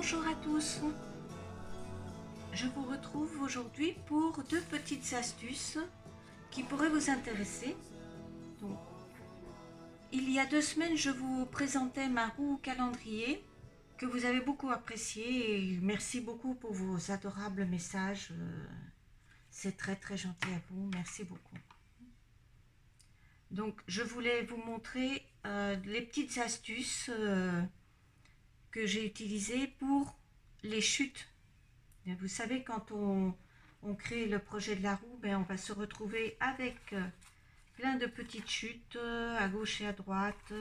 Bonjour à tous, je vous retrouve aujourd'hui pour deux petites astuces qui pourraient vous intéresser. Donc, il y a 2 semaines, je vous présentais ma roue calendrier que vous avez beaucoup apprécié et merci beaucoup pour vos adorables messages. C'est très gentil à vous, merci beaucoup. Donc je voulais vous montrer les petites astuces que j'ai utilisées pour les chutes. Et vous savez, quand on crée le projet de la roue, on va se retrouver avec plein de petites chutes à gauche et à droite.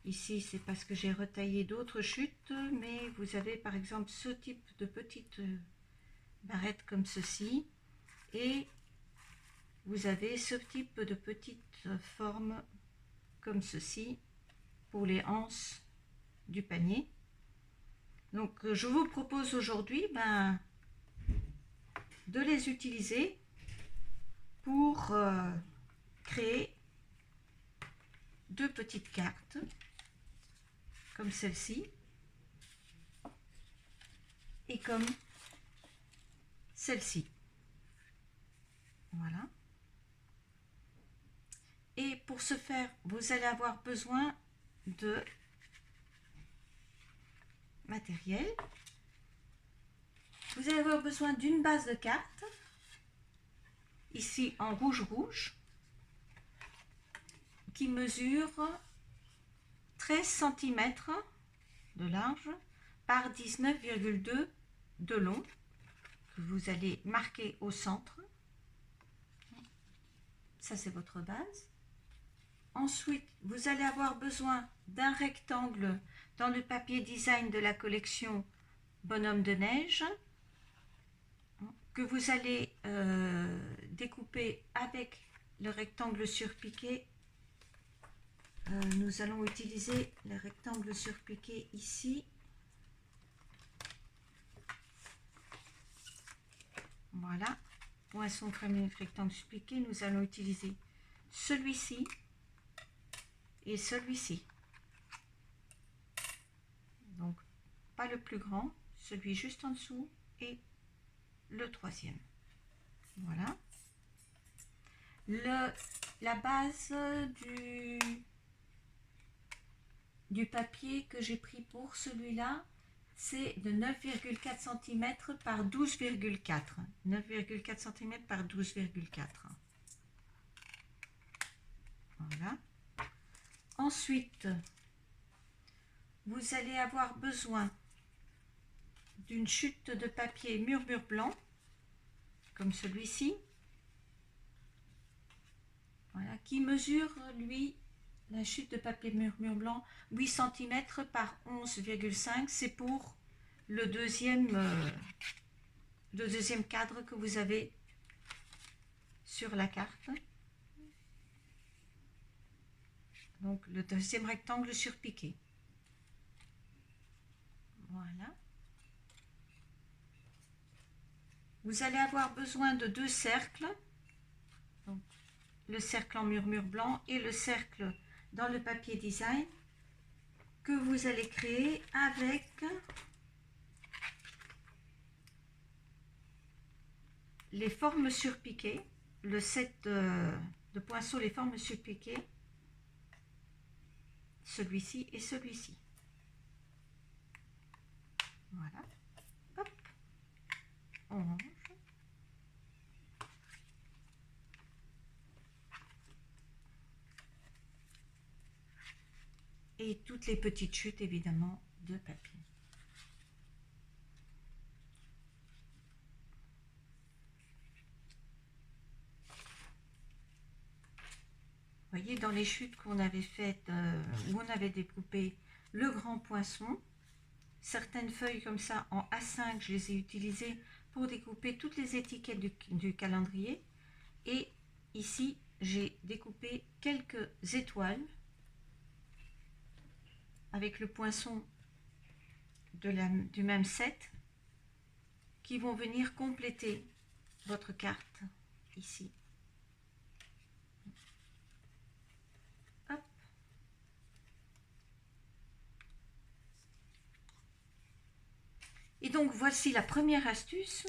Ici, c'est parce que j'ai retaillé d'autres chutes, mais vous avez par exemple ce type de petites barrettes comme ceci, et vous avez ce type de petites formes comme ceci pour les anses du panier. Donc je vous propose aujourd'hui de les utiliser pour créer deux petites cartes comme celle-ci et comme celle-ci. Voilà. Et pour ce faire, vous allez avoir besoin de matériel. Vous allez avoir besoin d'une base de cartes, ici en rouge, qui mesure 13 cm de large par 19,2 de long, que vous allez marquer au centre. Ça, c'est votre base. Ensuite, vous allez avoir besoin d'un rectangle dans le papier design de la collection Bonhomme de neige, que vous allez découper avec le rectangle surpiqué. Nous allons utiliser le rectangle surpiqué ici. Voilà, poinçon fermé, rectangle surpiqué. Nous allons utiliser celui-ci et celui-ci. Donc, pas le plus grand, celui juste en dessous et le troisième. Voilà. La base du papier que j'ai pris pour celui-là, c'est de 9,4 cm par 12,4. 9,4 cm par 12,4. Voilà. Ensuite, vous allez avoir besoin d'une chute de papier murmure blanc, comme celui-ci. Voilà, qui mesure, lui, la chute de papier murmure blanc, 8 cm par 11,5. C'est pour le deuxième cadre que vous avez sur la carte. Donc le deuxième rectangle surpiqué. Voilà. Vous allez avoir besoin de 2 cercles. Donc, le cercle en murmure blanc et le cercle dans le papier design que vous allez créer avec les formes surpiquées, le set de pinceaux, les formes surpiquées, celui-ci et celui-ci. Voilà. Hop. On range. Et toutes les petites chutes évidemment de papier. Vous voyez, dans les chutes qu'on avait faites, où on avait découpé le grand poinçon, certaines feuilles comme ça en A5, je les ai utilisées pour découper toutes les étiquettes du calendrier. Et ici, j'ai découpé quelques étoiles avec le poinçon du même set qui vont venir compléter votre carte ici. Hop. Et donc voici la première astuce.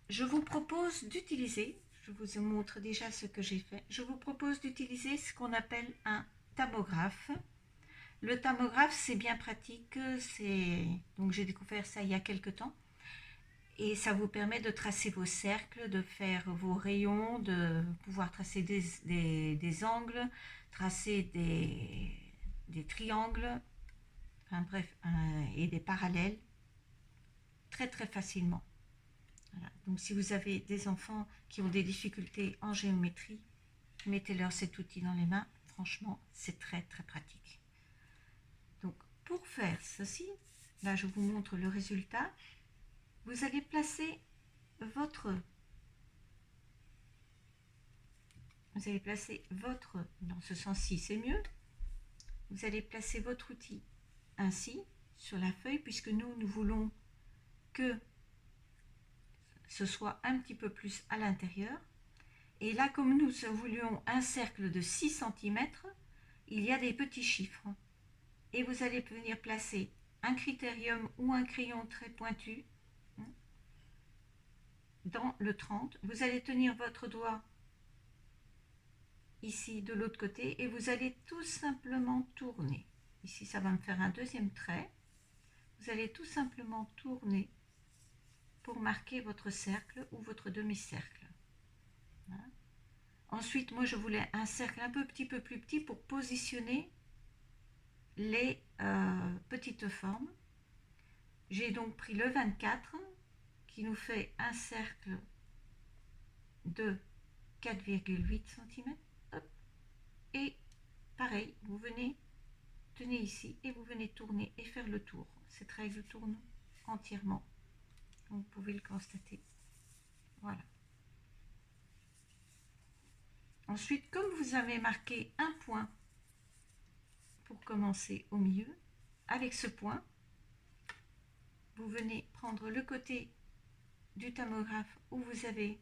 Je vous propose d'utiliser, je vous montre déjà ce que j'ai fait, je vous propose d'utiliser ce qu'on appelle un tamographe. Le tamographe, c'est bien pratique, donc j'ai découvert ça il y a quelque temps. Et ça vous permet de tracer vos cercles, de faire vos rayons, de pouvoir tracer des angles, tracer des triangles, enfin bref, et des parallèles très très facilement. Voilà. Donc si vous avez des enfants qui ont des difficultés en géométrie, mettez-leur cet outil dans les mains. Franchement, c'est très très pratique. Donc pour faire ceci, là je vous montre le résultat. Vous allez placer votre dans ce sens-ci c'est mieux, vous allez placer votre outil ainsi sur la feuille, puisque nous voulons que ce soit un petit peu plus à l'intérieur. Et là, comme nous voulions un cercle de 6 cm, il y a des petits chiffres. Et vous allez venir placer un critérium ou un crayon très pointu dans le 30. Vous allez tenir votre doigt ici de l'autre côté et vous allez tout simplement tourner. Ici, ça va me faire un deuxième trait. Vous allez tout simplement tourner pour marquer votre cercle ou votre demi-cercle. Voilà. Ensuite, moi, je voulais un cercle un petit peu plus petit pour positionner les petites formes. J'ai donc pris le 24 qui nous fait un cercle de 4,8 cm. Et pareil, vous venez, tenez ici et vous venez tourner et faire le tour. Cette règle tourne entièrement. Vous pouvez le constater. Voilà. Ensuite, comme vous avez marqué un point pour commencer au milieu, avec ce point, vous venez prendre le côté du tamographe où vous avez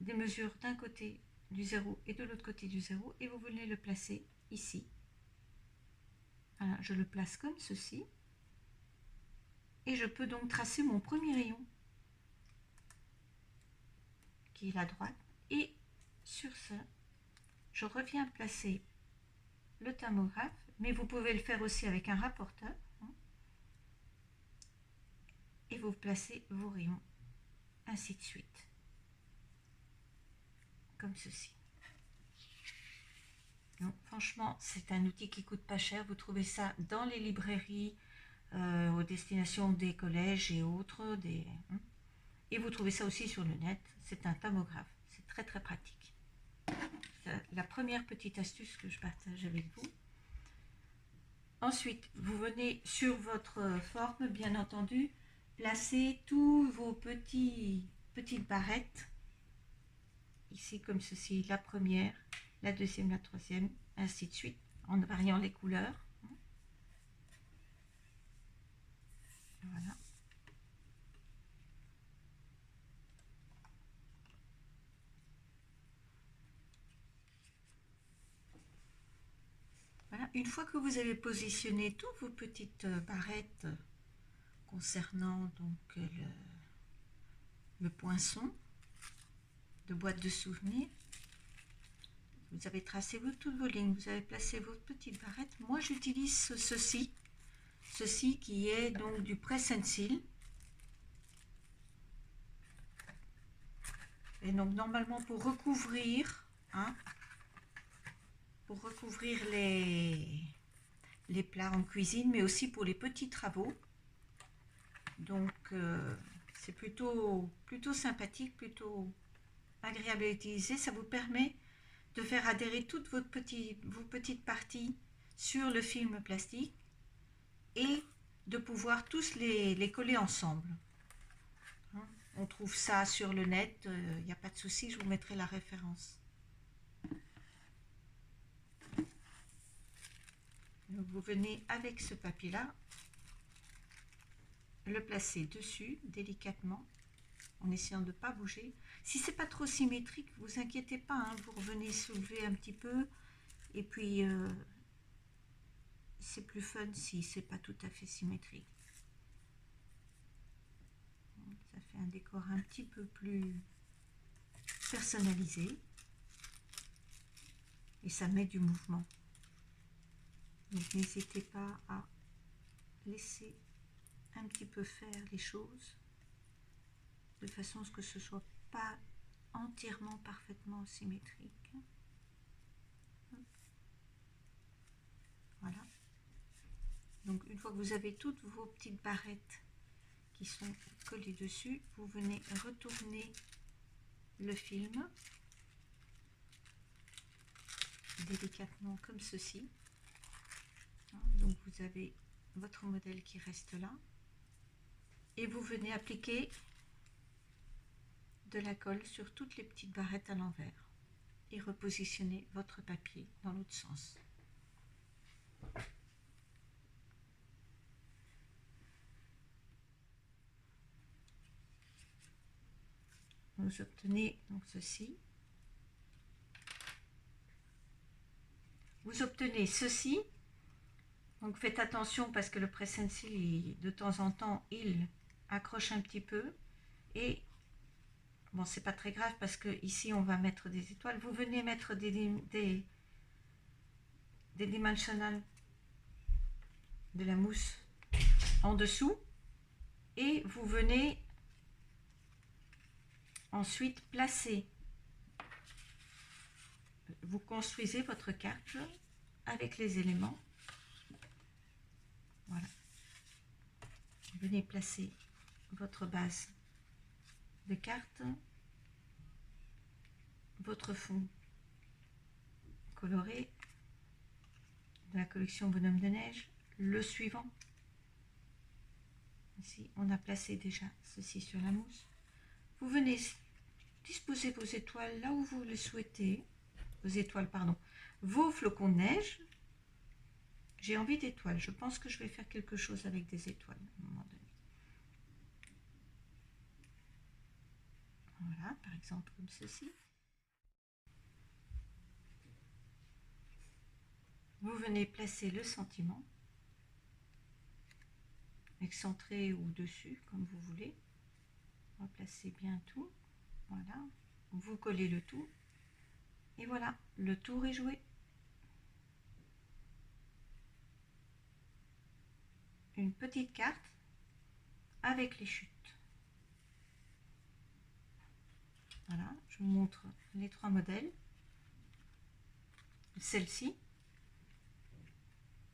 des mesures d'un côté du 0 et de l'autre côté du 0 et vous venez le placer ici. Voilà, je le place comme ceci et je peux donc tracer mon premier rayon qui est la droite, et sur ce je reviens placer le tamographe, mais vous pouvez le faire aussi avec un rapporteur, et vous placez vos rayons ainsi de suite, comme ceci. Donc, franchement, c'est un outil qui coûte pas cher. Vous trouvez ça dans les librairies aux destinations des collèges et autres. Et vous trouvez ça aussi sur le net. C'est un tamographe. C'est très très pratique. C'est la première petite astuce que je partage avec vous. Ensuite, vous venez sur votre forme, bien entendu, placer tous vos petites barrettes. Ici, comme ceci, la première, la deuxième, la troisième, ainsi de suite, en variant les couleurs. Voilà. Voilà. Une fois que vous avez positionné toutes vos petites barrettes concernant donc le poinçon de boîte de souvenirs, vous avez tracé toutes vos lignes, vous avez placé vos petites barrettes. Moi, j'utilise ceci qui est donc du press and seal. Et donc, normalement, pour recouvrir les plats en cuisine, mais aussi pour les petits travaux. Donc, c'est plutôt sympathique, plutôt agréable à utiliser. Ça vous permet de faire adhérer toutes vos petites parties sur le film plastique et de pouvoir tous les coller ensemble. On trouve ça sur le net, il n'y a pas de souci, je vous mettrai la référence. Donc vous venez avec ce papier-là, le placer dessus délicatement, en essayant de ne pas bouger. Si c'est pas trop symétrique, vous inquiétez pas, vous revenez soulever un petit peu, et puis c'est plus fun si c'est pas tout à fait symétrique. fait un décor un petit peu plus personnalisé. Et ça met du mouvement. Donc n'hésitez pas à laisser un petit peu faire les choses de façon à ce que ce soit pas entièrement parfaitement symétrique. Voilà. Donc une fois que vous avez toutes vos petites barrettes qui sont collées dessus, vous venez retourner le film délicatement comme ceci. Donc vous avez votre modèle qui reste là et vous venez appliquer de la colle sur toutes les petites barrettes à l'envers et repositionner votre papier dans l'autre sens. Vous obtenez donc ceci. Vous obtenez ceci. Donc faites attention parce que le presse-stencil, de temps en temps, il accroche un petit peu. Et bon, c'est pas très grave parce que ici on va mettre des étoiles. Vous venez mettre des dimensional, de la mousse en dessous. Et vous venez ensuite placer. Vous construisez votre carte avec les éléments. Voilà. Vous venez placer votre base de carte, votre fond coloré de la collection Bonhomme de Neige, le suivant. Ici, on a placé déjà ceci sur la mousse. Vous venez disposer vos étoiles là où vous le souhaitez. Vos étoiles, pardon. Vos flocons de neige. J'ai envie d'étoiles. Je pense que je vais faire quelque chose avec des étoiles à un moment donné. Voilà, par exemple comme ceci. Vous venez placer le sentiment, excentré ou dessus, comme vous voulez. On va placer bien tout. Voilà. Vous collez le tout. Et voilà, le tour est joué. Une petite carte avec les chutes. Voilà, je vous montre les trois modèles. Celle-ci,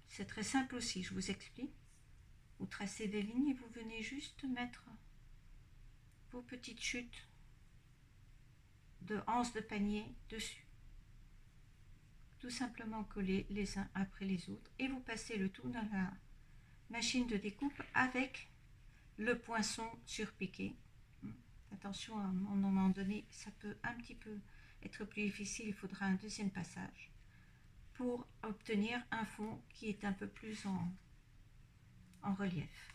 c'est très simple aussi, je vous explique. Vous tracez des lignes et vous venez juste mettre vos petites chutes de anses de panier dessus. Tout simplement coller les uns après les autres et vous passez le tout dans la machine de découpe avec le poinçon surpiqué. Attention, à un moment donné, ça peut un petit peu être plus difficile, il faudra un deuxième passage pour obtenir un fond qui est un peu plus en relief.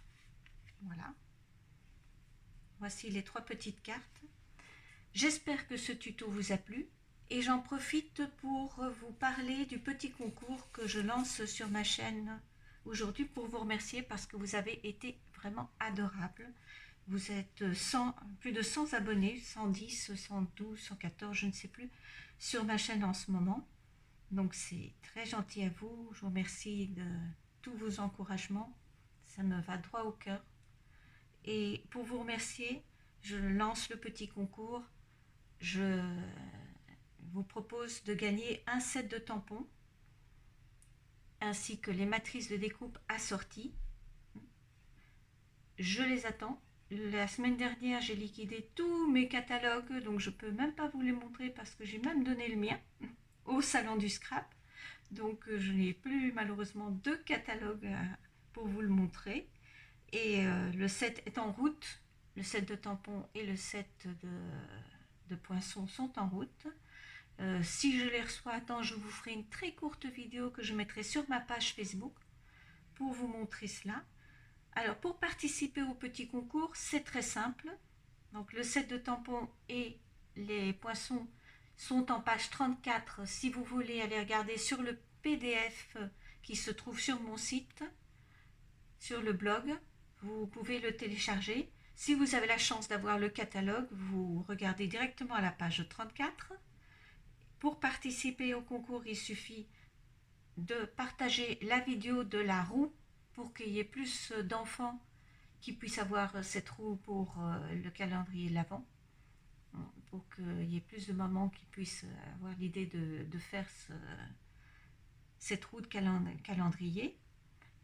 Voilà. Voici les trois petites cartes. J'espère que ce tuto vous a plu et j'en profite pour vous parler du petit concours que je lance sur ma chaîne aujourd'hui pour vous remercier parce que vous avez été vraiment adorables. Vous êtes plus de 100 abonnés, 110, 112, 114, je ne sais plus, sur ma chaîne en ce moment. Donc c'est très gentil à vous, je vous remercie de tous vos encouragements, ça me va droit au cœur. Et pour vous remercier, je lance le petit concours. Je vous propose de gagner un set de tampons ainsi que les matrices de découpe assorties. Je les attends. La semaine dernière, j'ai liquidé tous mes catalogues, donc je ne peux même pas vous les montrer parce que j'ai même donné le mien au salon du scrap. Donc je n'ai plus malheureusement de catalogue pour vous le montrer. Et le set est en route. Le set de tampons et le set de poinçons sont en route. Si je les reçois à temps, je vous ferai une très courte vidéo que je mettrai sur ma page Facebook pour vous montrer cela. Alors pour participer au petit concours, c'est très simple. Donc le set de tampons et les poinçons sont en page 34 si vous voulez aller regarder sur le PDF qui se trouve sur mon site, sur le blog. Vous pouvez le télécharger. Si vous avez la chance d'avoir le catalogue, vous regardez directement à la page 34. Pour participer au concours, il suffit de partager la vidéo de la roue pour qu'il y ait plus d'enfants qui puissent avoir cette roue pour le calendrier de l'Avent, pour qu'il y ait plus de mamans qui puissent avoir l'idée de faire cette roue de calendrier,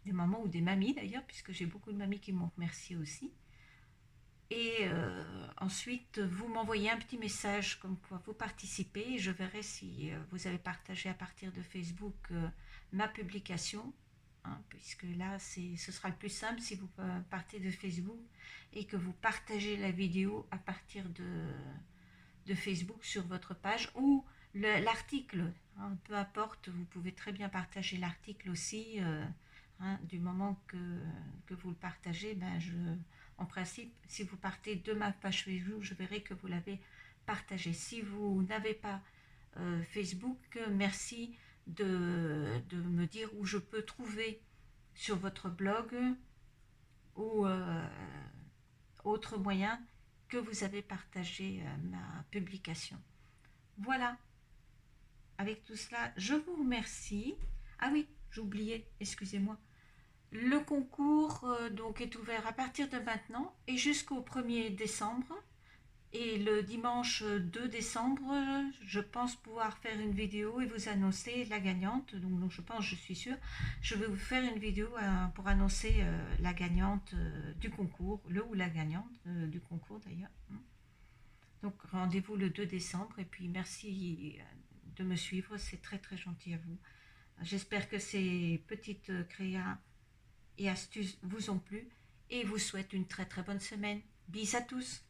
des mamans ou des mamies d'ailleurs, puisque j'ai beaucoup de mamies qui m'ont remercié aussi. Et ensuite, vous m'envoyez un petit message comme quoi vous participez et je verrai si vous avez partagé à partir de Facebook ma publication, hein, puisque là, ce sera le plus simple si vous partez de Facebook et que vous partagez la vidéo à partir de Facebook sur votre page ou l'article, hein, peu importe, vous pouvez très bien partager l'article aussi. Hein, du moment que vous le partagez, ben en principe, si vous partez de ma page Facebook, je verrai que vous l'avez partagé. Si vous n'avez pas Facebook, merci de me dire où je peux trouver sur votre blog ou autre moyen que vous avez partagé ma publication. Voilà, avec tout cela, je vous remercie. Ah oui, j'oubliais, excusez-moi. Le concours donc est ouvert à partir de maintenant et jusqu'au 1er décembre. Et le dimanche 2 décembre, je pense pouvoir faire une vidéo et vous annoncer la gagnante. Donc je pense, je suis sûre, je vais vous faire une vidéo pour annoncer la gagnante du concours, le ou la gagnante du concours d'ailleurs. Donc rendez-vous le 2 décembre et puis merci de me suivre, c'est très très gentil à vous. J'espère que ces petites créas et astuces vous ont plu et vous souhaite une très très bonne semaine. Bis à tous!